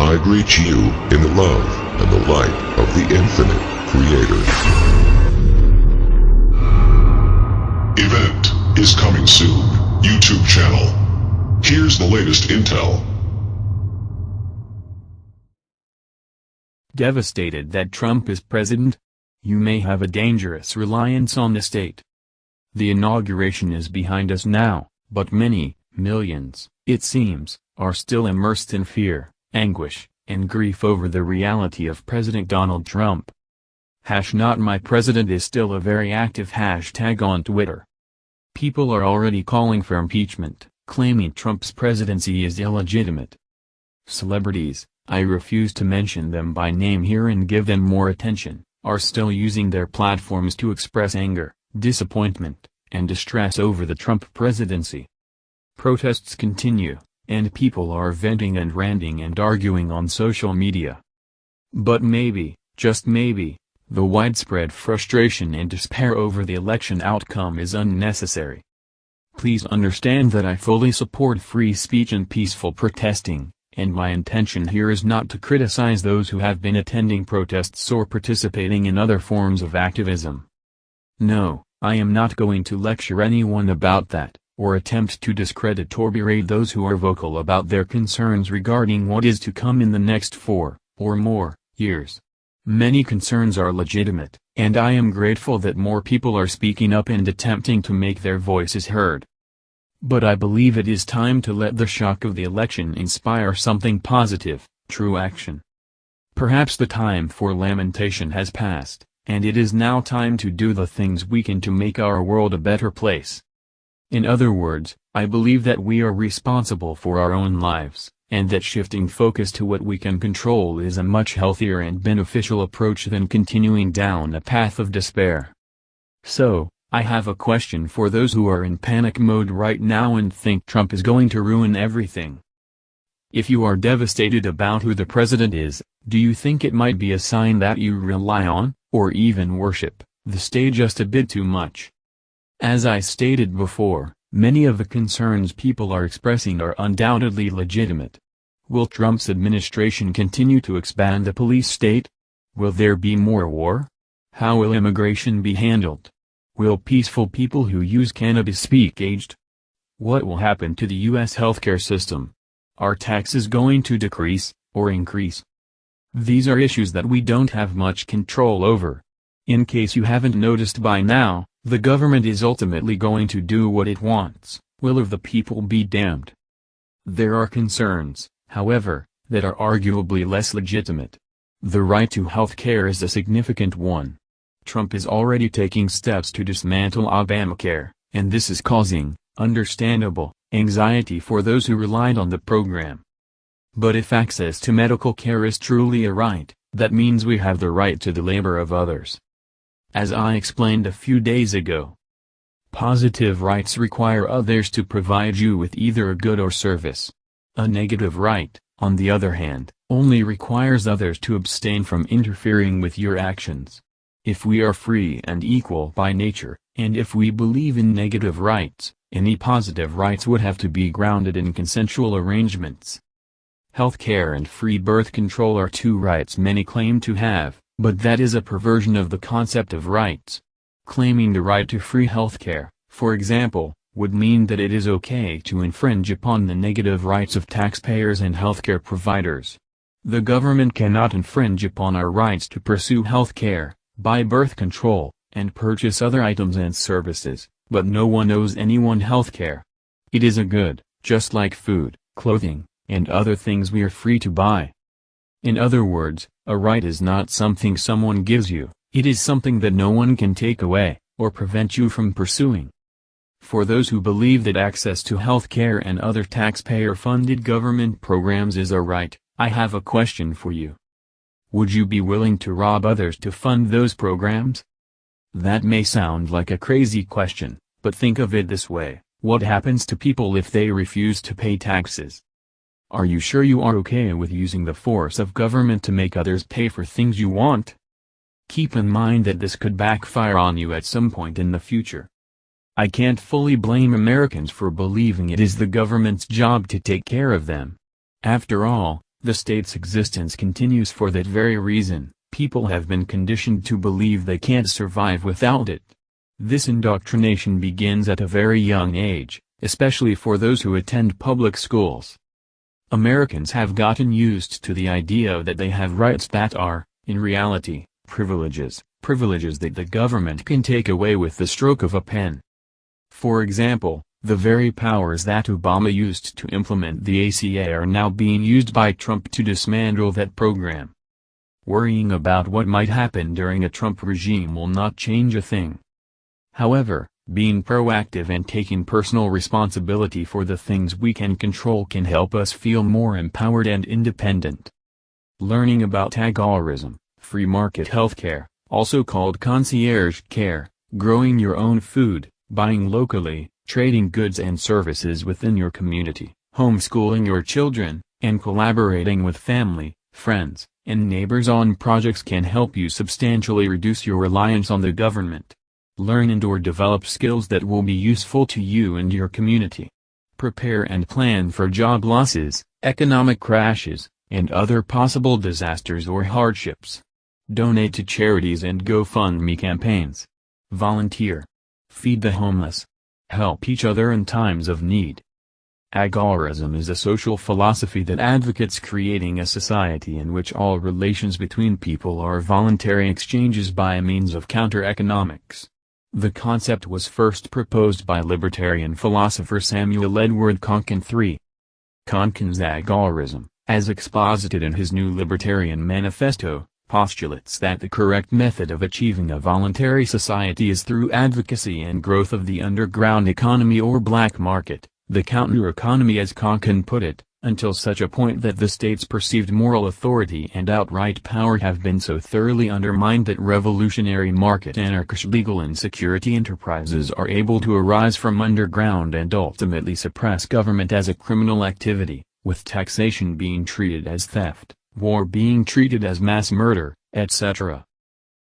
I greet you in the love and the light of the infinite Creator. Event is coming soon. YouTube channel. Here's the latest intel. Devastated that Trump is president? You may have a dangerous reliance on the state. The inauguration is behind us now, but many, millions, it seems, are still immersed in fear, anguish, and grief over the reality of President Donald Trump. #NotMyPresident is still a very active hashtag on Twitter. People are already calling for impeachment, claiming Trump's presidency is illegitimate. Celebrities, I refuse to mention them by name here and give them more attention, are still using their platforms to express anger, disappointment, and distress over the Trump presidency. Protests continue, and people are venting and ranting and arguing on social media. But maybe, just maybe, the widespread frustration and despair over the election outcome is unnecessary. Please understand that I fully support free speech and peaceful protesting, and my intention here is not to criticize those who have been attending protests or participating in other forms of activism. No, I am not going to lecture anyone about that, or attempt to discredit or berate those who are vocal about their concerns regarding what is to come in the next 4, or more, years. Many concerns are legitimate, and I am grateful that more people are speaking up and attempting to make their voices heard. But I believe it is time to let the shock of the election inspire something positive, true action. Perhaps the time for lamentation has passed, and it is now time to do the things we can to make our world a better place. In other words, I believe that we are responsible for our own lives, and that shifting focus to what we can control is a much healthier and beneficial approach than continuing down a path of despair. So, I have a question for those who are in panic mode right now and think Trump is going to ruin everything. If you are devastated about who the president is, do you think it might be a sign that you rely on, or even worship, the state just a bit too much? As I stated before, many of the concerns people are expressing are undoubtedly legitimate. Will Trump's administration continue to expand the police state? Will there be more war? How will immigration be handled? Will peaceful people who use cannabis be caged? What will happen to the U.S. healthcare system? Are taxes going to decrease, or increase? These are issues that we don't have much control over. In case you haven't noticed by now, the government is ultimately going to do what it wants. Will of the people be damned? There are concerns, however, that are arguably less legitimate. The right to health care is a significant one. Trump is already taking steps to dismantle Obamacare, and this is causing, understandable, anxiety for those who relied on the program. But if access to medical care is truly a right, that means we have the right to the labor of others. As I explained a few days ago, positive rights require others to provide you with either a good or service. A negative right, on the other hand, only requires others to abstain from interfering with your actions. If we are free and equal by nature, and if we believe in negative rights, any positive rights would have to be grounded in consensual arrangements. Healthcare and free birth control are two rights many claim to have, but that is a perversion of the concept of rights. Claiming the right to free healthcare, for example, would mean that it is okay to infringe upon the negative rights of taxpayers and healthcare providers. The government cannot infringe upon our rights to pursue healthcare, buy birth control, and purchase other items and services, but no one owes anyone healthcare. It is a good, just like food, clothing, and other things we are free to buy. In other words, a right is not something someone gives you, it is something that no one can take away, or prevent you from pursuing. For those who believe that access to health care and other taxpayer-funded government programs is a right, I have a question for you. Would you be willing to rob others to fund those programs? That may sound like a crazy question, but think of it this way, what happens to people if they refuse to pay taxes? Are you sure you are okay with using the force of government to make others pay for things you want? Keep in mind that this could backfire on you at some point in the future. I can't fully blame Americans for believing it is the government's job to take care of them. After all, The state's existence continues for that very reason. People have been conditioned to believe they can't survive without it. This indoctrination begins at a very young age, especially for those who attend public schools. Americans have gotten used to the idea that they have rights that are, in reality, privileges that the government can take away with the stroke of a pen. For example, the very powers that Obama used to implement the ACA are now being used by Trump to dismantle that program. Worrying about what might happen during a Trump regime will not change a thing. However, being proactive and taking personal responsibility for the things we can control can help us feel more empowered and independent. Learning about agorism, free market healthcare, also called concierge care, growing your own food, buying locally, trading goods and services within your community, homeschooling your children, and collaborating with family, friends, and neighbors on projects can help you substantially reduce your reliance on the government. Learn and/or develop skills that will be useful to you and your community. Prepare and plan for job losses, economic crashes, and other possible disasters or hardships. Donate to charities and GoFundMe campaigns. Volunteer. Feed the homeless. Help each other in times of need. Agorism is a social philosophy that advocates creating a society in which all relations between people are voluntary exchanges by means of counter-economics. The concept was first proposed by libertarian philosopher Samuel Edward Konkin III. Konkin's agorism, as exposited in his New Libertarian Manifesto, postulates that the correct method of achieving a voluntary society is through advocacy and growth of the underground economy or black market, the counter-economy as Konkin put it, until such a point that the state's perceived moral authority and outright power have been so thoroughly undermined that revolutionary market anarchist legal and security enterprises are able to arise from underground and ultimately suppress government as a criminal activity, with taxation being treated as theft, war being treated as mass murder, etc.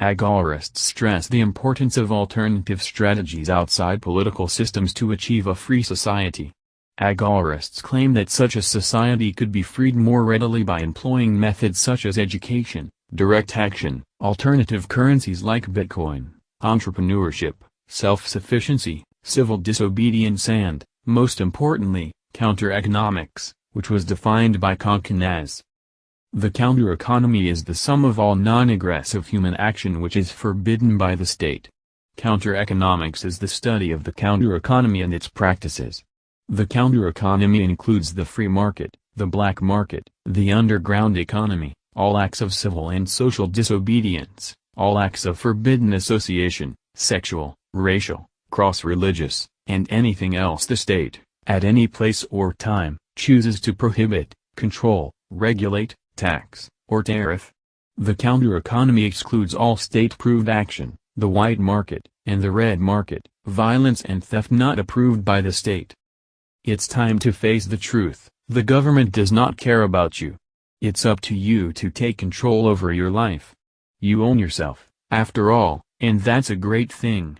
Agorists stress the importance of alternative strategies outside political systems to achieve a free society. Agorists claim that such a society could be freed more readily by employing methods such as education, direct action, alternative currencies like Bitcoin, entrepreneurship, self-sufficiency, civil disobedience and, most importantly, counter-economics, which was defined by Konkin as the counter-economy is the sum of all non-aggressive human action which is forbidden by the state. Counter-economics is the study of the counter-economy and its practices. The counter-economy includes the free market, the black market, the underground economy, all acts of civil and social disobedience, all acts of forbidden association, sexual, racial, cross-religious, and anything else the state, at any place or time, chooses to prohibit, control, regulate, tax, or tariff. The counter-economy excludes all state-approved action, the white market, and the red market, violence and theft not approved by the state. It's time to face the truth, the government does not care about you. It's up to you to take control over your life. You own yourself, after all, and that's a great thing.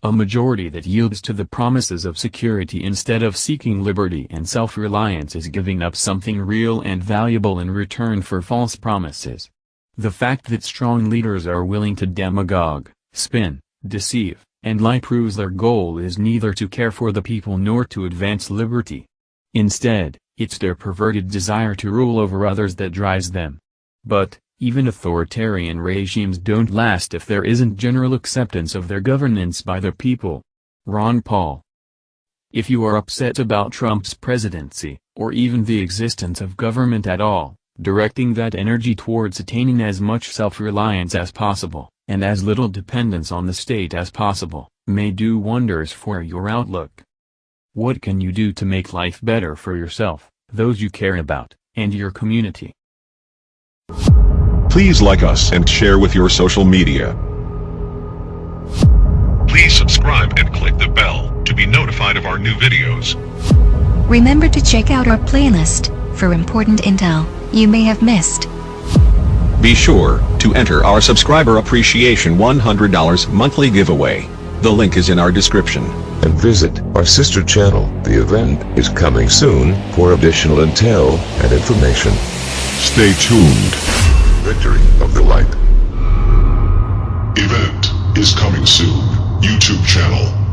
A majority that yields to the promises of security instead of seeking liberty and self-reliance is giving up something real and valuable in return for false promises. The fact that strong leaders are willing to demagogue, spin, deceive, and lie proves their goal is neither to care for the people nor to advance liberty. Instead, it's their perverted desire to rule over others that drives them. But, even authoritarian regimes don't last if there isn't general acceptance of their governance by the people. Ron Paul. If you are upset about Trump's presidency, or even the existence of government at all, directing that energy towards attaining as much self-reliance as possible, and as little dependence on the state as possible, may do wonders for your outlook. What can you do to make life better for yourself, those you care about, and your community? Please like us and share with your social media. Please subscribe and click the bell to be notified of our new videos. Remember to check out our playlist for important intel you may have missed. Be sure to enter our subscriber appreciation $100 monthly giveaway. The link is in our description. And visit our sister channel. The event is coming soon for additional intel and information. Stay tuned. Victory of the light. Event is coming soon. YouTube channel.